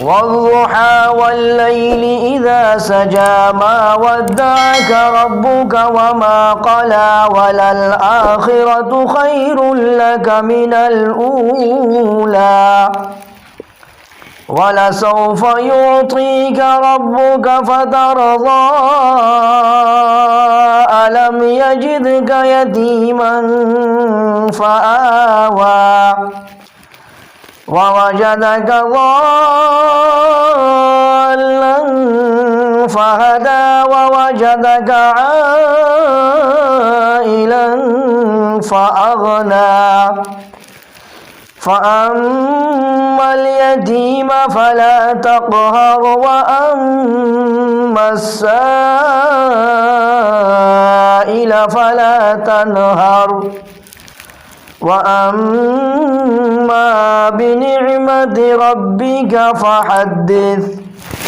والضحى والليل إذا سجى ما ودعك ربك وما قلى وللآخرة خير لك من الأولى ولسوف يعطيك ربك فترضى ألم يجدك يتيما فآوى ووجدك ضالا فهدى ووجدك عائلا فأغنى فأما اليتيم فلا تقهر وأما السائل فلا تنهر وأما بنعمة ربك فحدث.